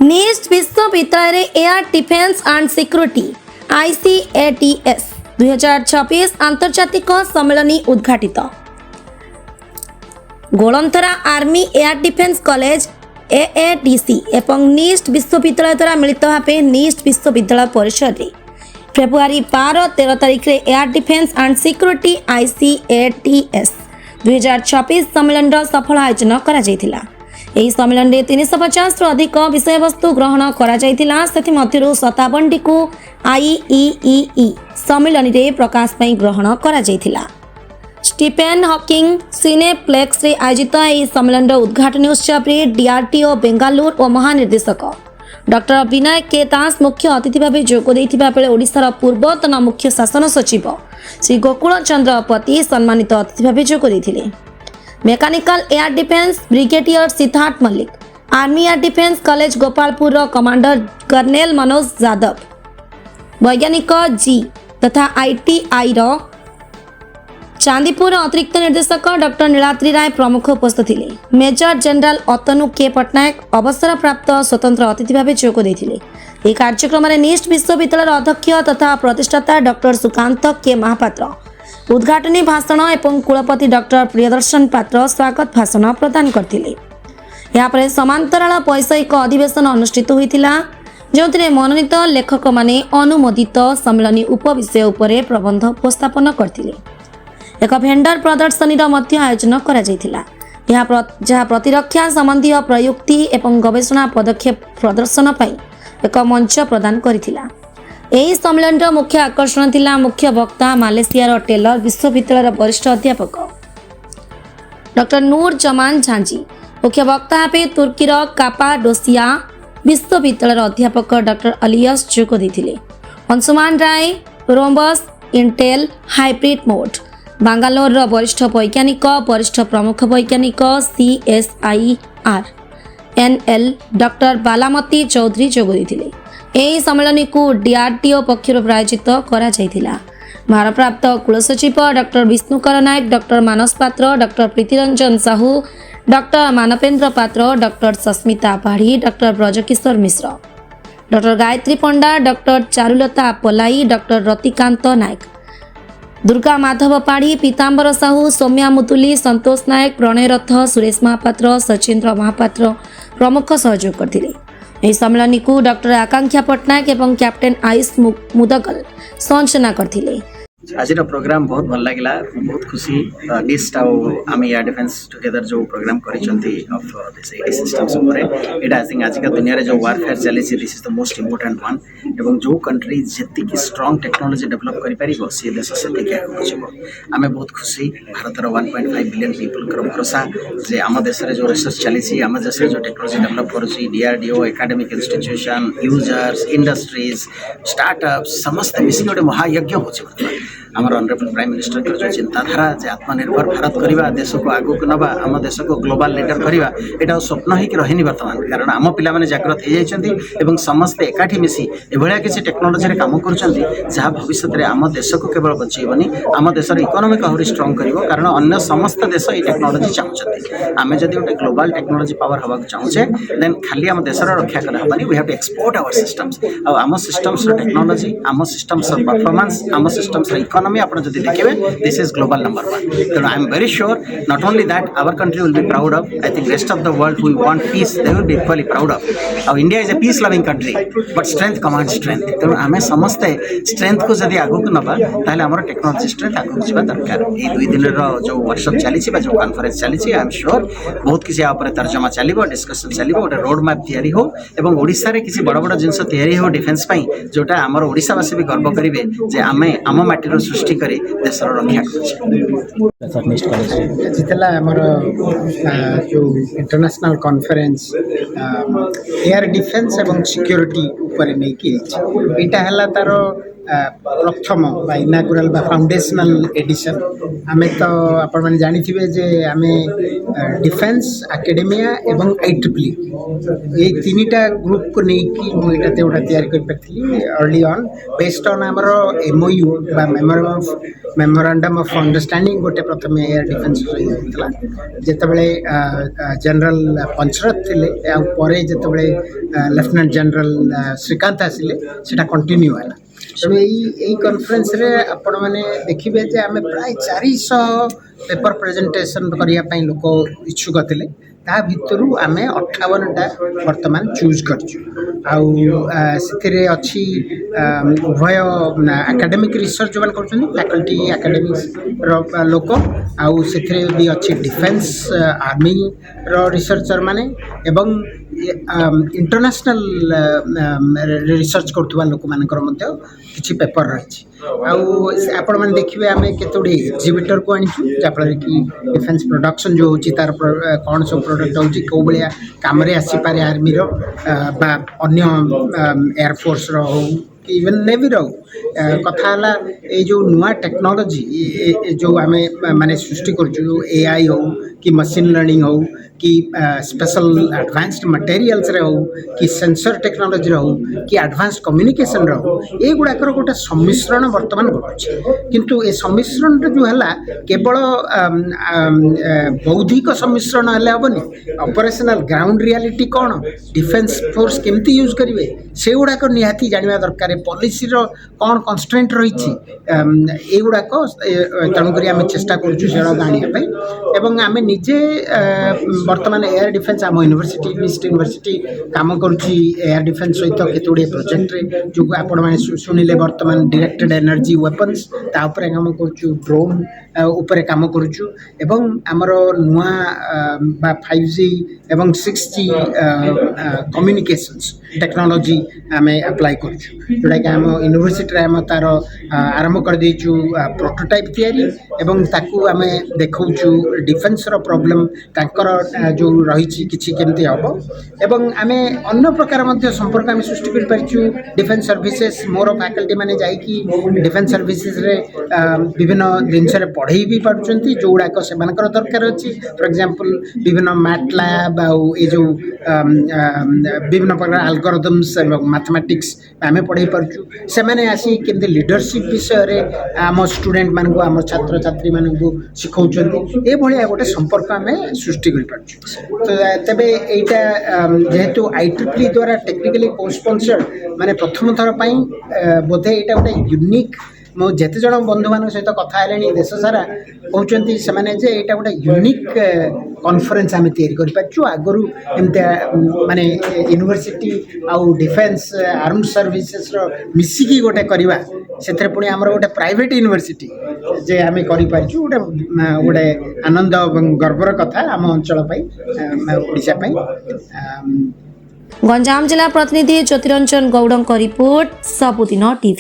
निस्ट विश्वविद्यालय air defence and security ICATS 2026 आंतर्जातिक सम्मेलनी उद्घाटित। Golanthara army air defence college AADC एवं निस्ट विश्वविद्यालय द्वारा मिलित भाव निस्ट विश्वविद्यालय परिसर में फेब्रुआरी 12-13 तारिख में air defence and security ICATS 2026 सम्मेलन सफल आयोजन करा जायतिला। ଏହି ସମ୍ମିଳନୀରେ 350 ଅଧିକ ବିଷୟବସ୍ତୁ ଗ୍ରହଣ କରାଯାଇଥିଲା। ସେଥିମଧ୍ୟରୁ 57ଟି କୁ IEEE ସମ୍ମିଳନୀରେ ପ୍ରକାଶ ପାଇଁ ଗ୍ରହଣ କରାଯାଇଥିଲା। ଷ୍ଟିଫେନ୍ ହକିଂ ସିନେପ୍ଲେକ୍ସରେ ଆୟୋଜିତ ଏହି ସମ୍ମିଳନୀର ଉଦ୍ଘାଟନୀ ଉତ୍ସବରେ DRDO ବେଙ୍ଗାଲୁରୁ ଓ ମହାନିର୍ଦ୍ଦେଶକ ଡକ୍ଟର ବିନୟ କେ ଦାସ ମୁଖ୍ୟ ଅତିଥି ଭାବେ ଯୋଗ ଦେଇଥିବା ବେଳେ ଓଡ଼ିଶାର ପୂର୍ବତନ ମୁଖ୍ୟ ଶାସନ ସଚିବ ଶ୍ରୀ ଗୋକୁଳ ଚନ୍ଦ୍ର ପତି ସମ୍ମାନିତ ଅତିଥି ଭାବେ ଯୋଗ ଦେଇଥିଲେ। Mechanical air defence brigadier Siddharth Mallik, army air defence college Gopalpur commander colonel Manoj Yadav, वैज्ञानिक जी तथा ITI चांदीपुर अतिरिक्त निर्देशक डॉक्टर नीलाद्री राय प्रमुख उपस्थित थे। मेजर जनरल अतनु के पट्टनायक अवसरप्राप्त स्वतंत्र अतिथि भाव जोग देते। यह कार्यक्रम में निस्ट विश्वविद्यालय अध्यक्ष तथा प्रतिष्ठाता डॉक्टर सुकांत के महापात्र उद्घाटनी भाषण एवं कुलपति डॉक्टर प्रियदर्शन पात्र स्वागत भाषण प्रदान करते। यापर समांतराल वैषयिक अधिवेशन अनुष्ठित होता जो मनोनीत लेखक माने अनुमोदित सम्मेलनी उपविषय उपरे प्रबंध उपस्थापन करते। एक भेंडर प्रदर्शनी आयोजन करा जायतिला जहाँ प्रतिरक्षा संबंधी प्रयुक्ति एवं गवेषणा पदक्षेप प्रदर्शन पर एक मंच प्रदान करथिला। यही सम्मेलन मुख्य आकर्षण थिला मुख्य वक्ता मालेशियार टेलर विश्वविद्यालय वरिष्ठ अध्यापक डॉक्टर नूर जमान झांजी, मुख्य वक्ता भावे तुर्कीर कापाडोसिया विश्वविद्यालय अध्यापक डॉक्टर अलियस जोग देथिले। अंशुमान राय rhombus Intel hybrid mode Bangalore वरिष्ठ वैज्ञानिक वरिष्ठ प्रमुख वैज्ञानिक CSIR NL डॉक्टर बालामती चौधरी जोग देथिले। यही सम्मेलन को DRDO पक्षर प्रायोजित करा जायतिला। भारप्राप्त कुलसचिव डॉक्टर विष्णुकर नायक, डॉक्टर मानस पात्र, डॉक्टर प्रीतिरंजन साहू, डॉक्टर मानवेंद्र पात्र, डॉक्टर सस्मिता पाढ़ी, डॉक्टर ब्रजकिशोर मिश्र, डॉक्टर गायत्री पंडा, डॉक्टर चारुलता पलाई, डॉक्टर रतिकांत नायक, दुर्गा माधव पाढ़ी, पीतांबर साहू, सौम्या मुतुली, संतोष नायक, प्रणय रथ, सुरेश महापात्र, सचिन्द्र महापात्र प्रमुख सहयोग करते। यह सम्मेलन को डॉक्टर आकांक्षा पट्टनायक एवं कैप्टेन आयुष मुदगल संचना करथिले। आज प्रोग्राम बहुत भल लगिला, बहुत खुशी NIST army air defence together जो प्रोग्राम करिसंती ऑफ दिस एडी सिस्टम्स ऊपर एटा आई थिंक आज का दुनिया रे जो वारफेयर चली this is the most important one एवं जो कंट्री जति की स्ट्रांग टेक्नोलॉजी डेवलप करि परिबो से देश से के होछबो। आमे बहुत खुशी भारत रो 1.5 बिलियन पीपल कर भरोसा जे आम देश रे जो रिसर्च चली छि आम देश रे जो टेक्नोलॉजी डेवलप करूछि DRDO academic institution users industries startups समस्त मिसी गोटे महायज्ञ होछि। आमर ऑनरेबल प्राइम मिनिस्टर जो चिंताधारा जे आत्मनिर्भर भारत करवा देश को आगु को नवा आम देश को ग्लोबल लीडर करवा एटा स्वप्न ही रहनी वर्तमान कारण आम पिला माने जागृत हो जाइछन्ती एवं समस्त एकाठी मिसी एभलिया किसी टेक्नोलॉजी रे काम करूछन्ती जहाँ भविष्य में आम देश को केवल बचैबनी आम देशर इकोनॉमिक आहरी स्ट्रांग करिवो कारण अन्य समस्त देश ये टेक्नोलॉजी चाहछन्ती। आमे जदि गोटे ग्लोबल टेक्नोलॉजी पावर हवा चाहूचे देन खाली आम देशर रक्षा करा हबानी we have to export our systems आम सिस्टम्स टेक्नोलॉजी आम सिस्टम्स परफॉर्मेंस आम सिस्टम्स इकोनॉमी आप देखिए this is global number 1 so I am very sure not only that our country will be proud of I think rest of the world who want peace they will be equally proud of India is a peace loving country but strength commands strength so आमे समस्त strength को जदि आगु को नबा ताले हमर technology strength आगु जिबा दरकार ए 2 दिन रो जो वर्कशॉप चली छि बा जो कॉन्फ्रेंस चली छि आई एम श्योर बहुत किसी आ ऊपर तर्जमा चलीबो डिस्कशन चलीबो ओटा रोड मैप तयारी हो एवं ओडिसा रे किसी बड़ बड़ जिंस तयारी हो डिफेंस पई जोटा हमर ओडिसावासी भी गर्व करिवे जे आमे आम माटी रो सृष्टि करे देश रक्षा जितला हमर जो इंटरनेशनल कॉन्फ्रेंस एयर डिफेंस एवं सिक्योरिटी ऊपर नहीं कि एटा हला तारो प्रथम बा इनागुराल बा फाउंडेशनल एडिशन आम तो आपण मैंने जानी जे आम डिफेन्स एकेडेमिया एवं IEEE ये तीनटा ग्रुप को लेकिन मुझे गोटा तैयारी अर्ली ऑन बेस्ड ऑन आमर MOU बा मेमोरांडम ऑफ अंडरस्टैंडिंग गोटे प्रथम एयर डिफेन्स होता जितेबले जनरल पंचरथ थे जितेबले लेफ्टिनेंट जनरल श्रीकांत आसिले सेटा कंटिन्यू है तेणु यही कॉन्फ्रेंस रे आपण मैंने देखिए जे आम प्राय 400 पेपर प्रेजेंटेशन करने लोक इच्छुक थे ता भितर आम 58टा वर्तमान चूज करछु अच्छी उभय एकेडमिक रिसर्च जो कर फैकल्टी एकेडमिक्स लोक आउ से भी अच्छी डिफेन्स आर्मी रिसर्चर माने एवं इंटरनेशनल रिसर्च करुवा लोक मानकर किछि पेपर रही आपण मैंने देखिए आम केतोड़ी एग्जिबिटर को आनीचु जहाँफल कि डिफेन्स प्रोडक्शन जो होची तार कौन सब प्रोडक्ट होची कौ भाया काम आसीपे आर्मी बा अन्य एयरफोर्स हो कि इवन नेवी रो कथा ये जो नुआ टेक्नोलॉजी जो आम माने सृष्टि कर AI हो कि मशीन लर्निंग हो कि स्पेशल एडवांस्ड मटेरियल्स रे हो कि सेंसर टेक्नोलॉजी हो कि एडवांस्ड कम्युनिकेशन रे हो ये गुड़ाकर गोटे सम्मिश्रण वर्तमान घटुचे किंतु ए सम्मिश्रण जो है केवल बौद्धिक सम्मिश्रण हेले हेनी ऑपरेशनल ग्राउंड रियलिटी कौन डिफेन्स फोर्स केमती यूज करेंगे से गुड़ाक निहाती जानवा दरकार पॉलिसी रो कौन कन्स्ट्रेंट रही गुड़ाक तेणुक आम चेष्टा करें एवं आम निजे वर्तमान एयर डिफेन्स आम यूनिवर्सिटी निस्ट यूनिवर्सिटी काम करुच्ची एयर डिफेन्स सहित केतोड़े प्रोजेक्ट रे जो आपण मैंने शुणिले वर्तमान डायरेक्टेड एनर्जी वेपन्स तापर काम करुचु ड्रोन उपरे काम करुचु एवं आमर नुआ 5G एवं 6G कम्युनिकेशंस टेक्नोलॉजी आम अप्लाई करुचु जोटा कि आम यूनिवर्सिटी आम तार आरंभ कर देचु प्रोटोटाइप तैयारी एवं ताकू आम देखौचु डिफेन्स रो प्रॉब्लम तांकर जो रही किछि केमती हबो एवं आम अन्य प्रकार मध्य संपर्क आम सृष्टि कर पारिछु डिफेन्स सर्विसेज मोर फैकल्टी माने जाई कि डिफेन्स सर्विसेज रे विभिन्न जिनस रे पढ़ाई भी पारुचंती जोड़ाक से दरकार अच्छी फॉर एग्जांपल विभिन्न मैट लैब ये जो विभिन्न प्रकार एल्गोरिथम्स मैथमेटिक्स आम पढ़ाई पार्चु से मैंने आसी केमती लीडरशिप विषय रे आम स्टूडेंट मान को आम छात्र छात्री मान को शिखौचंती ए भलिया गोटे संपर्क आम सृष्टि कर पार्चु तो तबे एटा जेहेतु IEEE द्वारा टेक्निकली को स्पॉन्सर्ड माने प्रथम थर पई बोधे एटा गोटे यूनिक मो जेते जन बंधु मान सहित कथा हेलेनी देश सारा कहते से यहाँ गोटे यूनिक कॉन्फ्रेंस आम तैयारी आगु एमती माने यूनिवर्सिटी आउ डिफेन्स आर्म सर्विसेस मिसिकी गोटे करवा से पुणी आमर गोटे प्राइवेट यूनिवर्सिटी जे आम कर गोटे आनंद और गर्वर कथा आम अंचल ओडिशा गंजाम जिला प्रतिनिधि ज्योतिरंजन गौड़ रिपोर्ट सबुदिन टीवी।